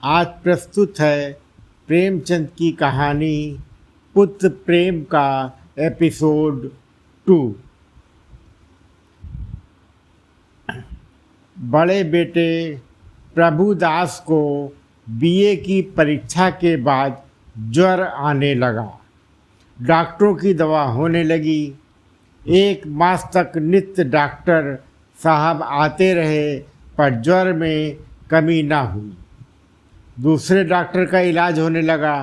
आज प्रस्तुत है प्रेमचंद की कहानी पुत्र प्रेम का एपिसोड 2। बड़े बेटे प्रभुदास को बीए की परीक्षा के बाद ज्वर आने लगा। डॉक्टरों की दवा होने लगी। 1 मास तक नित्य डॉक्टर साहब आते रहे, पर ज्वर में कमी ना हुई। दूसरे डॉक्टर का इलाज होने लगा,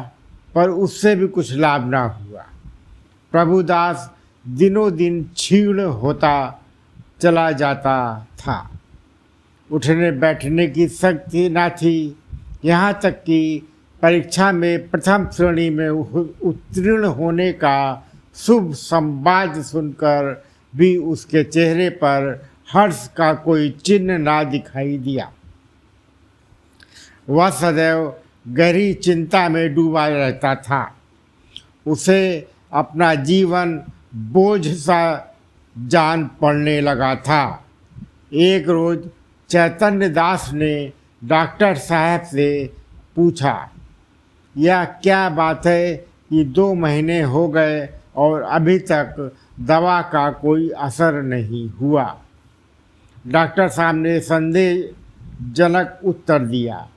पर उससे भी कुछ लाभ ना हुआ। प्रभुदास दिनों दिन क्षीण होता चला जाता था। उठने बैठने की शक्ति ना थी। यहाँ तक कि परीक्षा में प्रथम श्रेणी में उत्तीर्ण होने का शुभ संवाद सुनकर भी उसके चेहरे पर हर्ष का कोई चिन्ह ना दिखाई दिया। वह सदैव गहरी चिंता में डूबा रहता था। उसे अपना जीवन बोझ सा जान पड़ने लगा था। एक रोज चैतन्य दास ने डॉक्टर साहब से पूछा, यह क्या बात है कि 2 महीने हो गए और अभी तक दवा का कोई असर नहीं हुआ। डॉक्टर साहब ने संदेहजनक उत्तर दिया,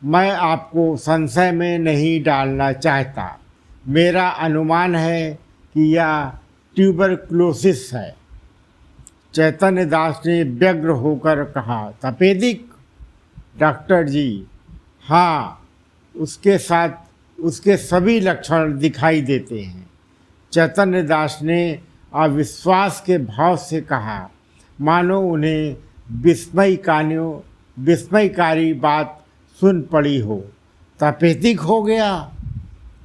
मैं आपको संशय में नहीं डालना चाहता। मेरा अनुमान है कि यह ट्यूबरक्लोसिस है। चैतन्य दास ने व्यग्र होकर कहा, तपेदिक? डॉक्टर जी, हाँ, उसके साथ उसके सभी लक्षण दिखाई देते हैं। चैतन्य दास ने अविश्वास के भाव से कहा, मानो उन्हें विस्मयकारी बात सुन पड़ी हो। तपेदिक हो गया?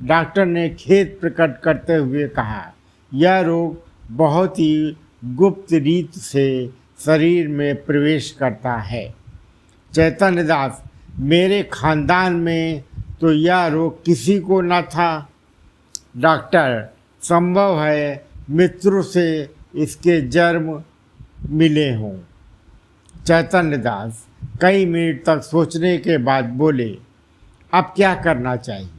डॉक्टर ने खेद प्रकट करते हुए कहा, यह रोग बहुत ही गुप्त रीत से शरीर में प्रवेश करता है। चैतन्य दास, मेरे खानदान में तो यह रोग किसी को न था। डॉक्टर, संभव है मित्रों से इसके जन्म मिले हों। चैतन्य दास कई मिनट तक सोचने के बाद बोले, अब क्या करना चाहिए?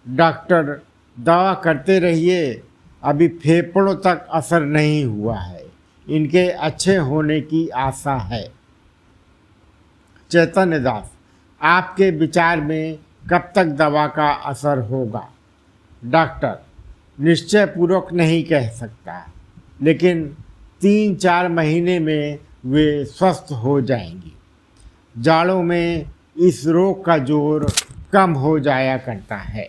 डॉक्टर, दवा करते रहिए, अभी फेफड़ों तक असर नहीं हुआ है, इनके अच्छे होने की आशा है। चैतन्य दास, आपके विचार में कब तक दवा का असर होगा? डॉक्टर, निश्चय पूर्वक नहीं कह सकता, लेकिन 3-4 महीने में वे स्वस्थ हो जाएंगी। जाड़ों में इस रोग का जोर कम हो जाया करता है।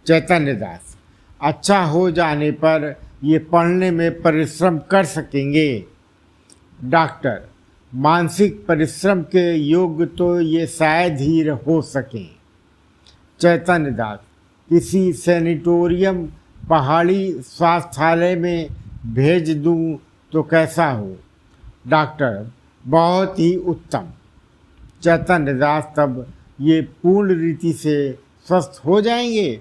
चैतन्य दास, अच्छा हो जाने पर ये पढ़ने में परिश्रम कर सकेंगे? डॉक्टर, मानसिक परिश्रम के योग्य तो ये शायद ही हो सकें। चैतन्य दास, किसी सैनिटोरियम पहाड़ी स्वास्थ्यालय में भेज दूं तो कैसा हो? डॉक्टर, बहुत ही उत्तम। चैतन्य दास, तब ये पूर्ण रीति से स्वस्थ हो जाएंगे?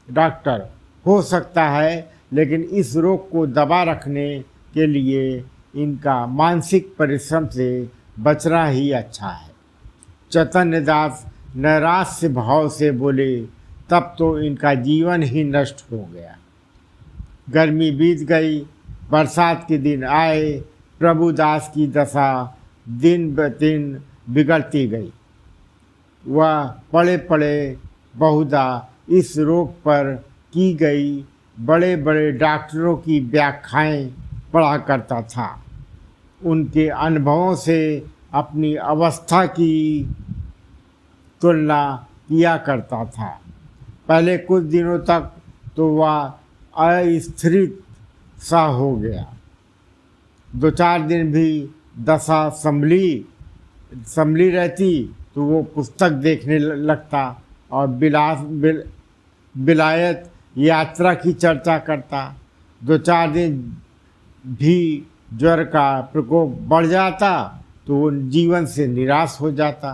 डॉक्टर, हो सकता है, लेकिन इस रोग को दबा रखने के लिए इनका मानसिक परिश्रम से बचना ही अच्छा है। चैतन्य दास नैराश्य भाव से बोले, तब तो इनका जीवन ही नष्ट हो गया। गर्मी बीत गई, बरसात के दिन आए। प्रभुदास की दशा दिन ब दिन बिगड़ती गई। वह पड़े पड़े बहुधा इस रोग पर की गई बड़े बड़े डॉक्टरों की व्याख्याएं पढ़ा करता था। उनके अनुभवों से अपनी अवस्था की तुलना किया करता था। पहले कुछ दिनों तक तो वह अस्थिर सा हो गया। 2-4 दिन भी दशा संभली रहती तो वो पुस्तक देखने लगता और विलायत यात्रा की चर्चा करता। 2-4 दिन भी ज्वर का प्रकोप बढ़ जाता तो वो जीवन से निराश हो जाता।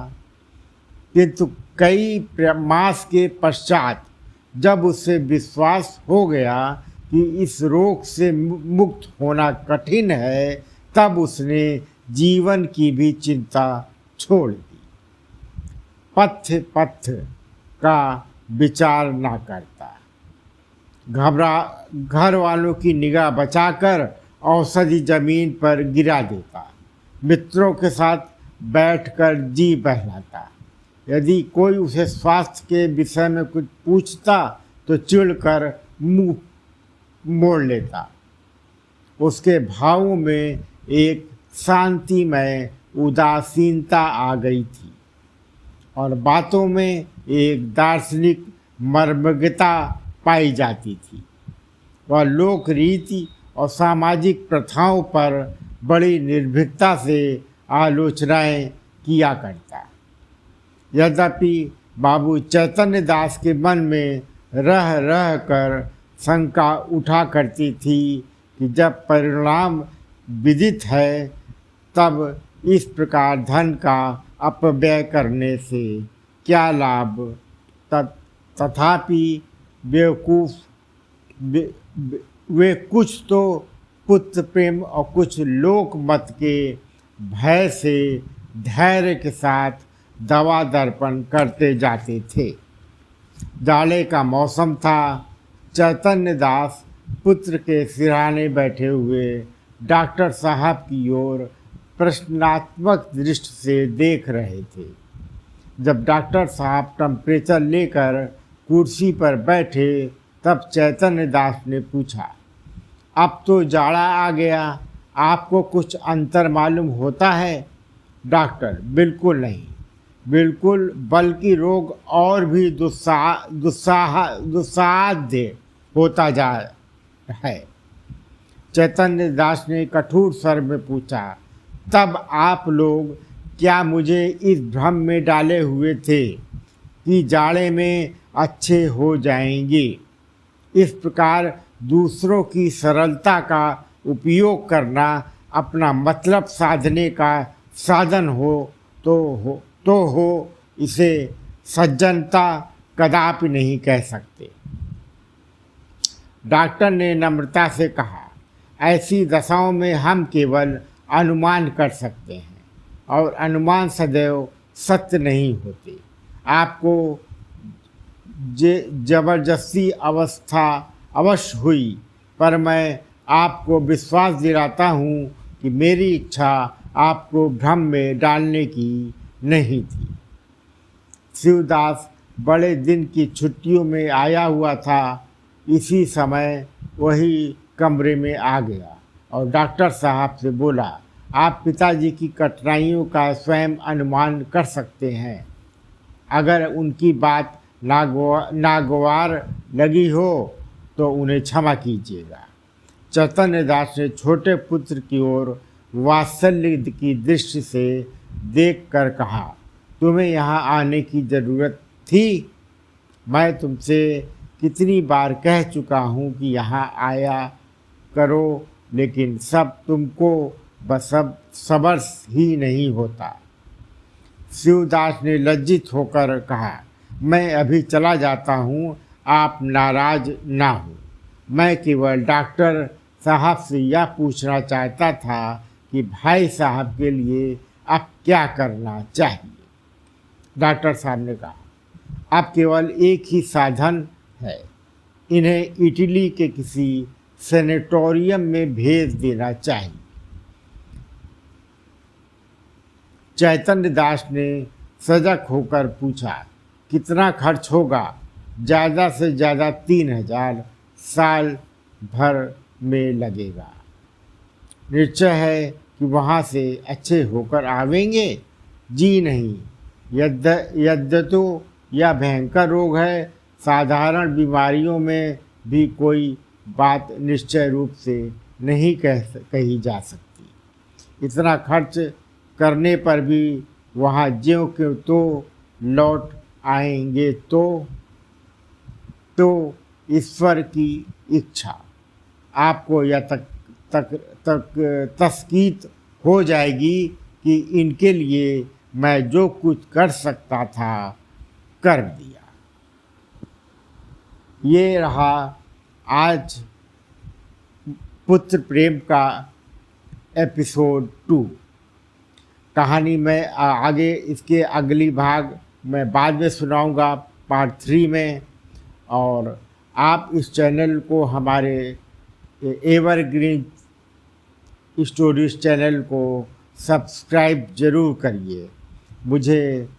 किंतु कई मास के पश्चात जब उसे विश्वास हो गया कि इस रोग से मुक्त होना कठिन है, तब उसने जीवन की भी चिंता छोड़ दी। पथ्य पथ्य का विचार ना करता। घर वालों की निगाह बचाकर औषधि जमीन पर गिरा देता। मित्रों के साथ बैठकर जी बहलाता। यदि कोई उसे स्वास्थ्य के विषय में कुछ पूछता तो चिढ़कर मुंह मोड़ लेता। उसके भावों में एक शांतिमय उदासीनता आ गई थी और बातों में एक दार्शनिक मर्मज्ञता पाई जाती थी। वह लोक रीति और सामाजिक प्रथाओं पर बड़ी निर्भीकता से आलोचनाएं किया करता। यद्यपि बाबू चैतन्य दास के मन में रह रह कर शंका उठा करती थी कि जब परिणाम विदित है तब इस प्रकार धन का अपव्यय करने से क्या लाभ। तथापि बेवकूफ़ वे कुछ तो पुत्र प्रेम और कुछ लोक मत के भय से धैर्य के साथ दवा दर्पण करते जाते थे। जाड़े का मौसम था। चैतन्य दास पुत्र के सिरहाने बैठे हुए डॉक्टर साहब की ओर प्रश्नात्मक दृष्टि से देख रहे थे। जब डॉक्टर साहब टेम्परेचर लेकर कुर्सी पर बैठे तब चैतन्य दास ने पूछा, अब तो जाड़ा आ गया, आपको कुछ अंतर मालूम होता है? डॉक्टर, बिल्कुल नहीं, बिल्कुल, बल्कि रोग और भी दुस्साध्य होता जा है। चैतन्य दास ने कठोर स्वर में पूछा, तब आप लोग क्या मुझे इस भ्रम में डाले हुए थे कि जाड़े में अच्छे हो जाएंगे? इस प्रकार दूसरों की सरलता का उपयोग करना अपना मतलब साधने का साधन हो इसे सज्जनता कदापि नहीं कह सकते। डॉक्टर ने नम्रता से कहा, ऐसी दशाओं में हम केवल अनुमान कर सकते हैं और अनुमान सदैव सत्य नहीं होते। आपको जबरदस्ती अवस्था अवश्य हुई, पर मैं आपको विश्वास दिलाता हूँ कि मेरी इच्छा आपको भ्रम में डालने की नहीं थी। शिवदास बड़े दिन की छुट्टियों में आया हुआ था। इसी समय वही कमरे में आ गया और डॉक्टर साहब से बोला, आप पिताजी की कठिनाइयों का स्वयं अनुमान कर सकते हैं। अगर उनकी बात नागवार लगी हो तो उन्हें क्षमा कीजिएगा। चैतन्य दास ने छोटे पुत्र की ओर वात्सल्य की दृष्टि से देखकर कहा, तुम्हें यहाँ आने की ज़रूरत थी? मैं तुमसे कितनी बार कह चुका हूँ कि यहाँ आया करो, लेकिन सब तुमको सबर ही नहीं होता। शिवदास ने लज्जित होकर कहा, मैं अभी चला जाता हूँ, आप नाराज ना हो। मैं केवल डॉक्टर साहब से यह पूछना चाहता था कि भाई साहब के लिए अब क्या करना चाहिए। डॉक्टर साहब ने कहा, अब केवल एक ही साधन है, इन्हें इटली के किसी सेनेटोरियम में भेज देना चाहिए। चैतन्य दास ने सजग होकर पूछा, कितना खर्च होगा? ज़्यादा से ज़्यादा 3000 साल भर में लगेगा। निश्चय है कि वहाँ से अच्छे होकर आवेंगे? जी नहीं, यद्यतो यह भयंकर रोग है, साधारण बीमारियों में भी कोई बात निश्चय रूप से नहीं कही जा सकती। इतना खर्च करने पर भी वहाँ ज्यों के तो लौट आएंगे तो ईश्वर की इच्छा। आपको यह तस्कीत हो जाएगी कि इनके लिए मैं जो कुछ कर सकता था कर दिया। ये रहा आज पुत्र प्रेम का एपिसोड 2। कहानी में आगे इसके अगली भाग मैं बाद में सुनाऊंगा पार्ट 3 में। और आप इस चैनल को, हमारे एवरग्रीन स्टोरीज चैनल को सब्सक्राइब ज़रूर करिए। मुझे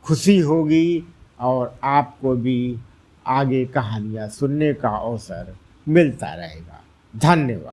खुशी होगी और आपको भी आगे कहानियाँ सुनने का अवसर मिलता रहेगा। धन्यवाद।